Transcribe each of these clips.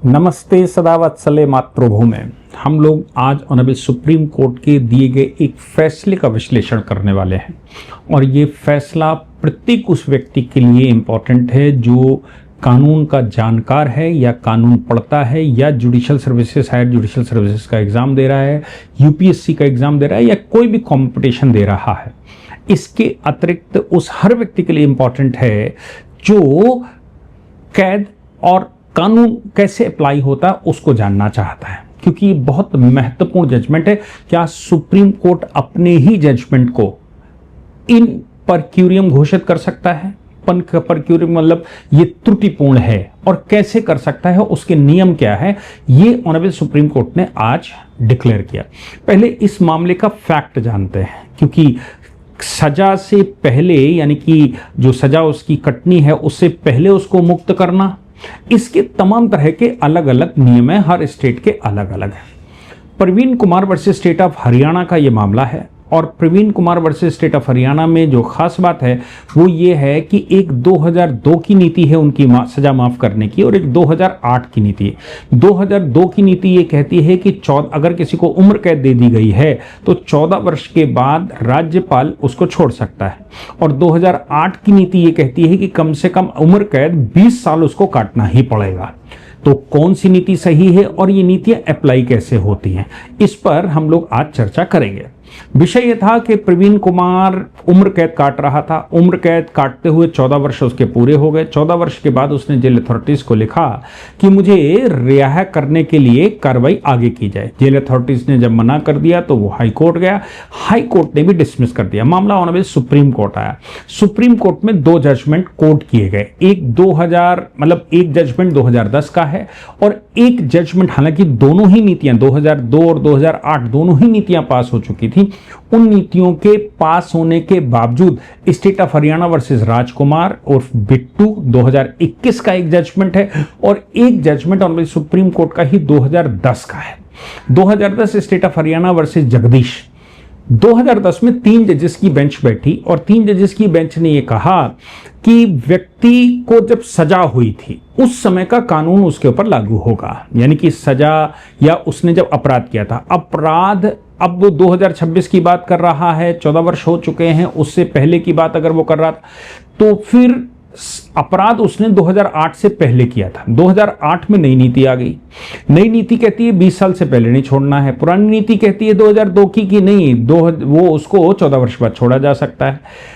नमस्ते सदावत्सले मातृभूमि। हम लोग आज ऑनरेबल सुप्रीम कोर्ट के दिए गए एक फैसले का विश्लेषण करने वाले हैं और ये फैसला प्रत्येक उस व्यक्ति के लिए इम्पोर्टेंट है जो कानून का जानकार है या कानून पढ़ता है या judicial services, higher judicial services का एग्ज़ाम दे रहा है, यूपीएससी का एग्ज़ाम दे रहा है या कोई भी कॉम्पिटिशन दे रहा है। इसके अतिरिक्त उस हर व्यक्ति के लिए इम्पोर्टेंट है जो कैद और कानून कैसे अप्लाई होता है उसको जानना चाहता है, क्योंकि ये बहुत महत्वपूर्ण जजमेंट है। क्या सुप्रीम कोर्ट अपने ही जजमेंट को इन परक्यूरियम घोषित कर सकता है? परक्यूरियम मतलब ये त्रुटिपूर्ण है, और कैसे कर सकता है, उसके नियम क्या है, ये ऑनरेबल सुप्रीम कोर्ट ने आज डिक्लेयर किया। पहले इस मामले का फैक्ट जानते हैं, क्योंकि सजा से पहले यानी कि जो सजा उसकी कटनी है उससे पहले उसको मुक्त करना, इसके तमाम तरह के अलग अलग नियम हैं, हर स्टेट के अलग अलग हैं। Praveen Kumar versus state of Haryana का ये मामला है, और Praveen Kumar versus state of Haryana में जो खास बात है वो ये है कि एक 2002 की नीति है उनकी सजा माफ करने की, और एक 2008 की नीति है। 2002 की नीति ये कहती है कि अगर किसी को उम्र कैद दे दी गई है तो 14 वर्ष के बाद राज्यपाल उसको छोड़ सकता है, और 2008 की नीति ये कहती है कि कम से कम उम्र कैद 20 साल उसको काटना ही पड़ेगा। तो कौन सी नीति सही है और ये नीतियां अप्लाई कैसे होती हैं, इस पर हम लोग आज चर्चा करेंगे। विषय यह था कि प्रवीण कुमार उम्र कैद काट रहा था। उम्र कैद काटते हुए 14 वर्ष उसके पूरे हो गए। 14 वर्ष के बाद उसने जेल अथॉरिटीज को लिखा कि मुझे रिहा करने के लिए कार्रवाई आगे की जाए। जेल अथॉरिटीज ने जब मना कर दिया तो वो हाई कोर्ट गया। हाई कोर्ट ने भी डिसमिस कर दिया। मामला ऑनरेबल सुप्रीम कोर्ट आया। सुप्रीम कोर्ट में 2 जजमेंट कोर्ट किए गए। एक जजमेंट 2010 का है और एक जजमेंट, हालांकि दोनों ही नीतियां 2002 और 2008 दोनों ही नीतियां पास हो चुकी थी। उन नीतियों के पास होने के बावजूद स्टेट ऑफ हरियाणा वर्सेस राजकुमार उर्फ बिट्टू 2021 का एक जजमेंट है, और एक जजमेंट ऑनरेबल सुप्रीम कोर्ट का ही 2010 का है। 2010 state of Haryana versus Jagdish. 2010 में 3 जजेस की बेंच बैठी और 3 जजेस की बेंच ने यह कहा कि व्यक्ति को जब सजा हुई थी उस समय का कानून उसके ऊपर लागू होगा, यानी कि सजा या उसने जब अपराध किया था, अपराध अब वो 2026 की बात कर रहा है, 14 वर्ष हो चुके हैं, उससे पहले की बात अगर वो कर रहा था तो फिर अपराध उसने 2008 से पहले किया था। 2008 में नई नीति आ गई। नई नीति कहती है 20 साल से पहले नहीं छोड़ना है। पुरानी नीति कहती है 2002 की नहीं, वो उसको 14 वर्ष बाद छोड़ा जा सकता है।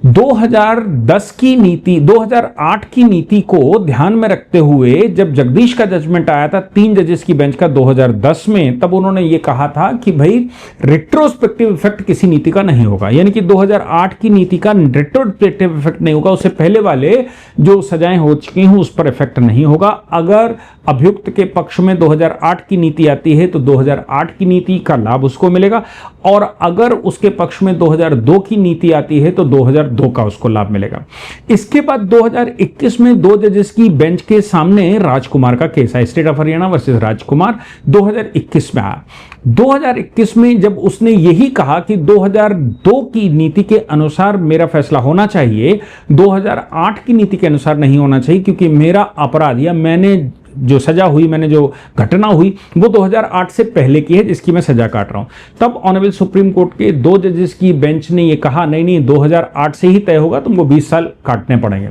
2010 की नीति 2008 की नीति को ध्यान में रखते हुए जब जगदीश का जजमेंट आया था 3 जजेस की बेंच का 2010 में, तब उन्होंने ये कहा था कि भाई रेट्रोस्पेक्टिव इफेक्ट किसी नीति का नहीं होगा, यानी कि 2008 की नीति का रेट्रोस्पेक्टिव इफेक्ट नहीं होगा, उससे पहले वाले जो सजाएं हो चुकी हैं उस पर इफेक्ट नहीं होगा। अगर अभियुक्त के पक्ष में 2008 की नीति आती है तो 2008 की नीति का लाभ उसको मिलेगा, और अगर उसके पक्ष में 2002 की नीति आती है तो 2002 का उसको लाभ मिलेगा। इसके बाद 2021 में 2 जजेस की बेंच के सामने राजकुमार का केस है, स्टेट ऑफ हरियाणा वर्सेस राजकुमार 2021 में आया। 2021 में जब उसने यही कहा कि 2002 की नीति के अनुसार मेरा फैसला होना चाहिए, 2008 की नीति के अनुसार नहीं होना चाहिए, क्योंकि मेरा अपराध या मैंने जो सजा हुई, मैंने जो घटना हुई वो 2008 से पहले की है जिसकी मैं सजा काट रहा हूं। तब ऑनरेबल सुप्रीम कोर्ट के 2 जजेस की बेंच ने ये कहा नहीं 2008 से ही तय होगा, तुमको 20 साल काटने पड़ेंगे।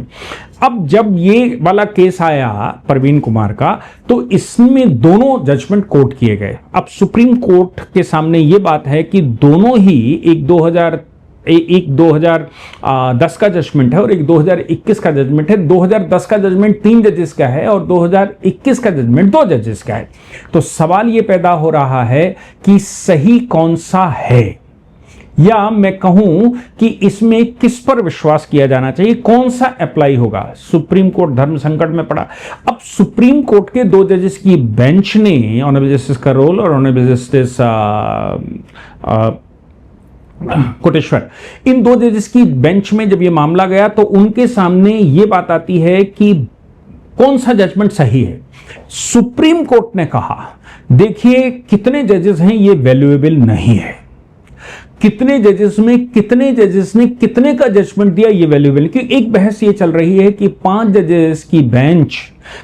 अब जब ये वाला केस आया प्रवीण कुमार का, तो इसमें दोनों जजमेंट कोर्ट किए गए। अब सुप्रीम कोर्ट के सामने ये बात है कि दोनों ही एक 2010 का जजमेंट है और एक 2021 का जजमेंट है। 2010 का जजमेंट 3 जजेस का है और 2021 का जजमेंट 2 जजेस का है। तो सवाल ये पैदा हो रहा है कि सही कौन सा है, या मैं कहूं कि इसमें किस पर विश्वास किया जाना चाहिए, कौन सा अप्लाई होगा। सुप्रीम कोर्ट धर्म संकट में पड़ा। अब सुप्रीम कोर्ट के 2 जजेस की बेंच ने, ऑनरेबल जस्टिस करोल और ऑनरेबल जस्टिस कोटेश्वर, इन 2 जजेस की बेंच में जब ये मामला गया तो उनके सामने ये बात आती है कि कौन सा जजमेंट सही है। सुप्रीम कोर्ट ने कहा देखिए कितने जजेस हैं ये वैल्यूएबल नहीं है, कितने जजेस में कितने जजेस ने कितने का जजमेंट दिया, ये वैल्यूएबल। क्योंकि एक बहस ये चल रही है कि 5 जजेस की बेंच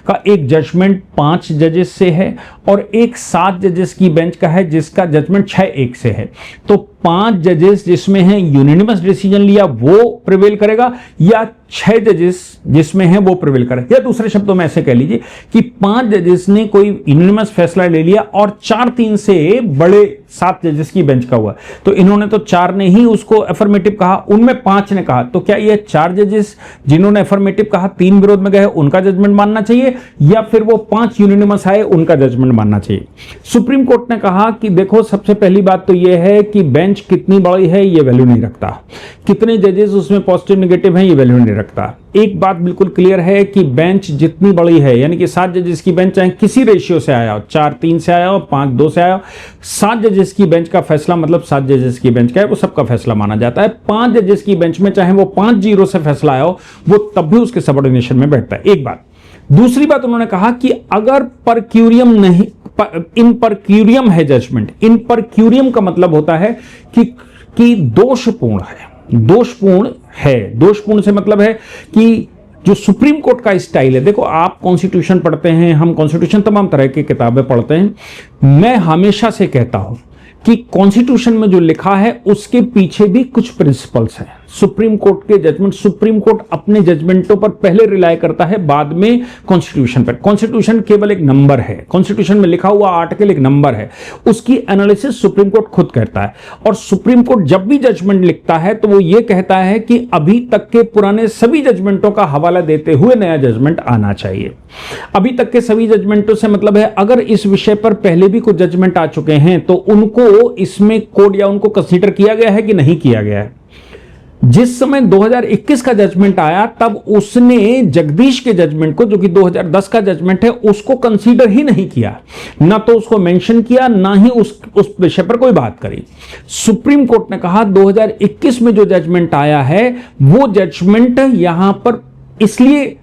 का एक जजमेंट 5 जजेस से है और एक 7 जजेस की बेंच का है जिसका जजमेंट 6-1 से है। तो 5 जजेस जिसमें है यूनिनिमस डिसीजन लिया वो प्रिवेल करेगा, या 6 जजेस जिसमें है वो प्रिवेल करेगा। या दूसरे शब्दों में ऐसे कह लीजिए कि 5 जजेस ने कोई यूनिनिमस फैसला ले लिया और 4-3 से बड़े 7 जजेस की बेंच का हुआ, तो इन्होंने तो 4 ने ही उसको अफर्मेटिव कहा, उनमें 5 ने कहा। तो क्या ये 4 जजेस जिन्होंने अफर्मेटिव कहा 3 विरोध में गए उनका जजमेंट मानना चाहिए, या फिर वो 5 यूनिनिमस आए उनका जजमेंट मानना चाहिए? सुप्रीम कोर्ट ने कहा कि देखो, सबसे पहली बात तो यह है कि बेंच कितनी बड़ी है ये वैल्यू नहीं रखता, कितने जजेस उसमें पॉजिटिव नेगेटिव हैं ये वैल्यू नहीं रखता। एक बात बिल्कुल क्लियर है कि बेंच जितनी बड़ी है, यानी कि 7 जजेस की बेंच चाहे किसी रेशियो से आया हो, 4-3 से आया हो, 5-2 से आया हो, 7 जजेस की बेंच का फैसला मतलब 7 जजेस की बेंच का है, वो सबका फैसला माना जाता है। 5 जजेस की बेंच में चाहे वो 5-0 से फैसला आया हो, वो तब भी उसके सबऑर्डिनेशन में बैठता है। एक बात। दूसरी बात उन्होंने कहा कि अगर पर क्यूरियम नहीं, इन पर क्यूरियम है जजमेंट, इन पर क्यूरियम का मतलब होता है कि दोषपूर्ण है, दोषपूर्ण है। दोषपूर्ण से मतलब है कि जो सुप्रीम कोर्ट का स्टाइल है, देखो आप कॉन्स्टिट्यूशन पढ़ते हैं, हम कॉन्स्टिट्यूशन तमाम तरह की किताबें पढ़ते हैं, मैं हमेशा से कहता हूं कि कॉन्स्टिट्यूशन में जो लिखा है उसके पीछे भी कुछ प्रिंसिपल्स हैं। सुप्रीम कोर्ट के जजमेंट, सुप्रीम कोर्ट अपने जजमेंटों पर पहले रिलाय करता है, बाद में कॉन्स्टिट्यूशन पर। कॉन्स्टिट्यूशन केवल एक नंबर है, कॉन्स्टिट्यूशन में लिखा हुआ आर्टिकल एक नंबर है, उसकी एनालिसिस सुप्रीम कोर्ट खुद करता है। और सुप्रीम कोर्ट जब भी जजमेंट लिखता है तो वो ये कहता है कि अभी तक के पुराने सभी जजमेंटों का हवाला देते हुए नया जजमेंट आना चाहिए। अभी तक के सभी जजमेंटों से मतलब है अगर इस विषय पर पहले भी कुछ जजमेंट आ चुके हैं तो उनको इसमें कोड या उनको कंसीडर किया गया है कि नहीं किया गया है। जिस समय 2021 का जजमेंट आया तब उसने जगदीश के जजमेंट को, जो कि 2010 का जजमेंट है, उसको कंसीडर ही नहीं किया, ना तो उसको मेंशन किया, ना ही उस विषय पर कोई बात करी। सुप्रीम कोर्ट ने कहा 2021 में जो जजमेंट आया है वो जजमेंट यहां पर इसलिए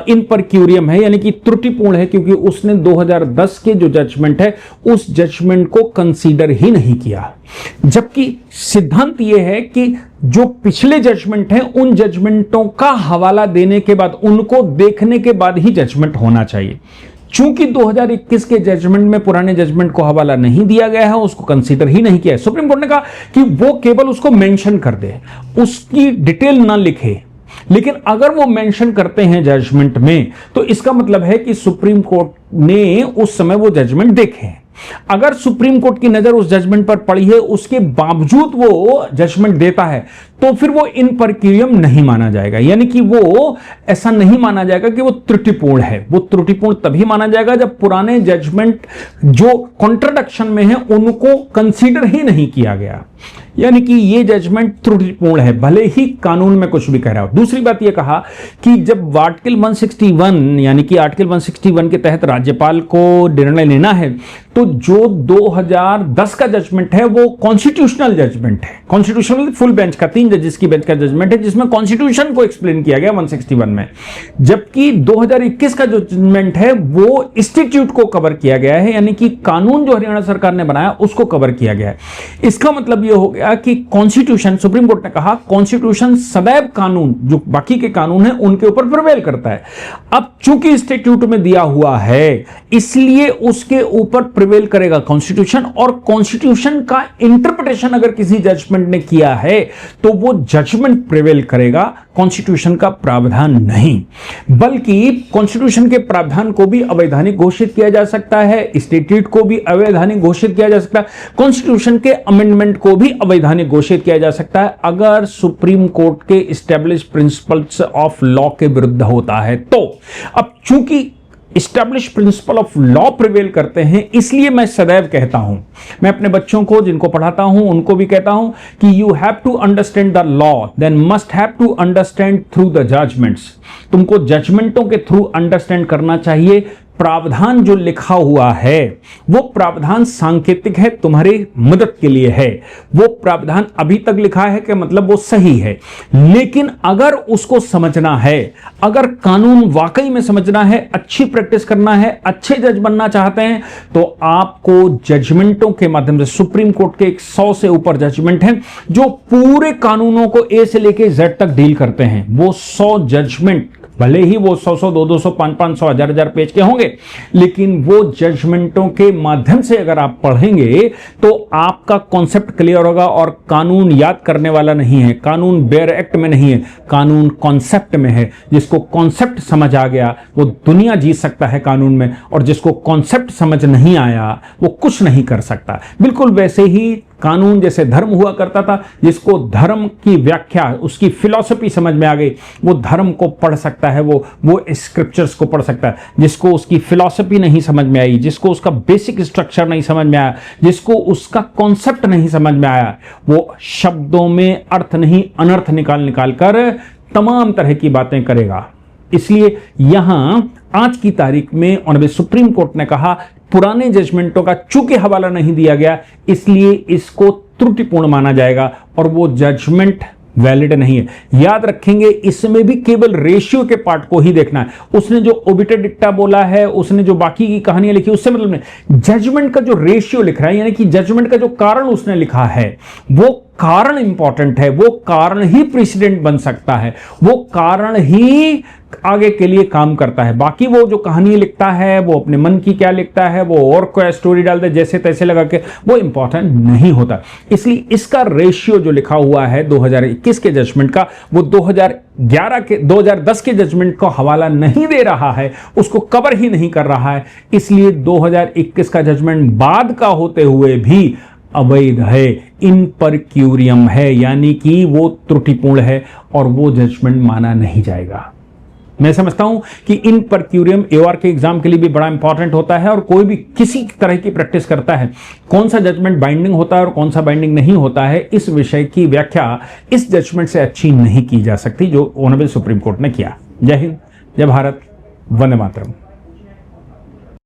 इन पर क्यूरियम है, यानी कि त्रुटिपूर्ण है, क्योंकि उसने 2010 के जो जजमेंट है उस जजमेंट को कंसीडर ही नहीं किया। जबकि सिद्धांत यह है कि जो पिछले जजमेंट हैं उन जजमेंटों का हवाला देने के बाद, उनको देखने के बाद ही जजमेंट होना चाहिए। चूंकि 2021 के जजमेंट में पुराने जजमेंट को हवाला नहीं दिया गया है, उसको कंसीडर ही नहीं किया है, सुप्रीम कोर्ट ने कहा कि वो केवल उसको मेंशन कर दे, उसकी डिटेल ना लिखे। लेकिन अगर वो मेंशन करते हैं जजमेंट में तो इसका मतलब है कि सुप्रीम कोर्ट ने उस समय वो जजमेंट देखे हैं। अगर सुप्रीम कोर्ट की नजर उस जजमेंट पर पड़ी है, उसके बावजूद वो जजमेंट देता है, तो फिर वो इन पर क्यूरियम नहीं माना जाएगा, यानी कि वो ऐसा नहीं माना जाएगा कि वो त्रुटिपूर्ण है। वो त्रुटिपूर्ण तभी माना जाएगा जब पुराने जजमेंट जो कॉन्ट्रडिक्शन में है उनको कंसीडर ही नहीं किया गया, यानी कि ये जजमेंट त्रुटिपूर्ण है, भले ही कानून में कुछ भी कह रहा हो। दूसरी बात यह कहा कि जब आर्टिकल 161, यानी कि आर्टिकल 161 के तहत राज्यपाल को निर्णय लेना है, तो जो 2010 का जजमेंट है वो कॉन्स्टिट्यूशनल जजमेंट है, कॉन्स्टिट्यूशनल फुल बेंच का, 3 जजेस की बेंच का जजमेंट है, जिसमें कॉन्स्टिट्यूशन को एक्सप्लेन किया गया 161 में। जबकि 2021 का जो जजमेंट है वो इंस्टीट्यूट को कवर किया गया है, यानी कि कानून जो हरियाणा सरकार ने बनाया उसको कवर किया गया है। इसका मतलब यह हो गया कि कॉन्स्टिट्यूशन, सुप्रीम कोर्ट ने कहा कॉन्स्टिट्यूशन सदैव कानून, जो बाकी के कानून है उनके ऊपर प्रिवेल करता है। अब चूंकि इंस्टीट्यूट में दिया हुआ है इसलिए उसके ऊपर प्रिवेल करेगा कॉन्स्टिट्यूशन, और कॉन्स्टिट्यूशन का इंटरप्रिटेशन अगर किसी जजमेंट ने किया है तो वो जजमेंट प्रिवेल करेगा, कॉन्स्टिट्यूशन का प्रावधान नहीं। बल्कि कॉन्स्टिट्यूशन के प्रावधान को भी अवैधानिक घोषित किया जा सकता है, स्टैट्यूट को भी अवैधानिक घोषित किया जा सकता है, कॉन्स्टिट्यूशन के अमेंडमेंट को भी अवैधानिक घोषित किया जा सकता है अगर सुप्रीम कोर्ट के एस्टैब्लिश प्रिंसिपल्स ऑफ लॉ के विरुद्ध होता है तो। अब चूंकि establish principle of law prevail करते हैं, इसलिए मैं सदैव कहता हूं, मैं अपने बच्चों को जिनको पढ़ाता हूं उनको भी कहता हूं कि you have to understand the law then must have to understand through the judgments. तुमको जजमेंटों के थ्रू अंडरस्टैंड करना चाहिए, प्रावधान जो लिखा हुआ है वो प्रावधान सांकेतिक है, तुम्हारी मदद के लिए है। वो प्रावधान अभी तक लिखा है कि मतलब वो सही है, लेकिन अगर उसको समझना है, अगर कानून वाकई में समझना है, अच्छी प्रैक्टिस करना है, अच्छे जज बनना चाहते हैं, तो आपको जजमेंटों के माध्यम से, सुप्रीम कोर्ट के 100 से ऊपर जजमेंट हैं जो पूरे कानूनों को ए से लेके जेड तक डील करते हैं। वो 100 जजमेंट, भले ही वो 100, 200, 500, 1000 पेज के होंगे, लेकिन वो जजमेंटों के माध्यम से अगर आप पढ़ेंगे तो आपका कॉन्सेप्ट क्लियर होगा। और कानून याद करने वाला नहीं है, कानून बेयर एक्ट में नहीं है, कानून कॉन्सेप्ट में है। जिसको कॉन्सेप्ट समझ आ गया वो दुनिया जी सकता है कानून में, और जिसको कॉन्सेप्ट समझ नहीं आया वो कुछ नहीं कर सकता। बिल्कुल वैसे ही कानून जैसे धर्म हुआ करता था, जिसको धर्म की व्याख्या, उसकी फिलॉसफी समझ में आ गई, वो धर्म को पढ़ सकता है, वो स्क्रिप्चर्स को पढ़ सकता है। जिसको उसकी फिलॉसफी नहीं समझ में आई, जिसको उसका बेसिक स्ट्रक्चर नहीं समझ में आया, जिसको उसका कॉन्सेप्ट नहीं समझ में आया, वो शब्दों में अर्थ नहीं अनर्थ निकाल कर तमाम तरह की बातें करेगा। इसलिए यहां आज की तारीख में ऑनरेबल सुप्रीम कोर्ट ने कहा पुराने जजमेंटों का चूंकि हवाला नहीं दिया गया, इसलिए इसको त्रुटिपूर्ण माना जाएगा और वो जजमेंट वैलिड नहीं है। याद रखेंगे, इसमें भी केवल रेशियो के पार्ट को ही देखना है। उसने जो ओबिटर डिक्टा बोला है, उसने जो बाकी की कहानियां लिखी, उससे मतलब नहीं। जजमेंट का जो रेशियो लिख रहा है, यानी कि जजमेंट का जो कारण उसने लिखा है, वो कारण इंपॉर्टेंट है। वो कारण ही प्रेसिडेंट बन सकता है, वो कारण ही आगे के लिए काम करता है। बाकी वो जो कहानी लिखता है, वो अपने मन की क्या लिखता है, वो और कोई स्टोरी डाल दे जैसे तैसे लगा के, वो इंपॉर्टेंट नहीं होता। इसलिए इसका रेशियो जो लिखा हुआ है 2021 के जजमेंट का, वो 2010 के जजमेंट को हवाला नहीं दे रहा है, उसको कवर ही नहीं कर रहा है। इसलिए 2021 का जजमेंट बाद का होते हुए भी अवैध है, इन पर क्यूरियम है, यानी कि वो त्रुटिपूर्ण है और वो जजमेंट माना नहीं जाएगा। मैं समझता हूं कि इन पर क्यूरियम एओआर के एग्जाम के लिए भी बड़ा इंपॉर्टेंट होता है, और कोई भी किसी तरह की प्रैक्टिस करता है, कौन सा जजमेंट बाइंडिंग होता है और कौन सा बाइंडिंग नहीं होता है, इस विषय की व्याख्या इस जजमेंट से अच्छी नहीं की जा सकती जो ऑनरेबल सुप्रीम कोर्ट ने किया। जय हिंद, जय भारत, वंदे मातरम।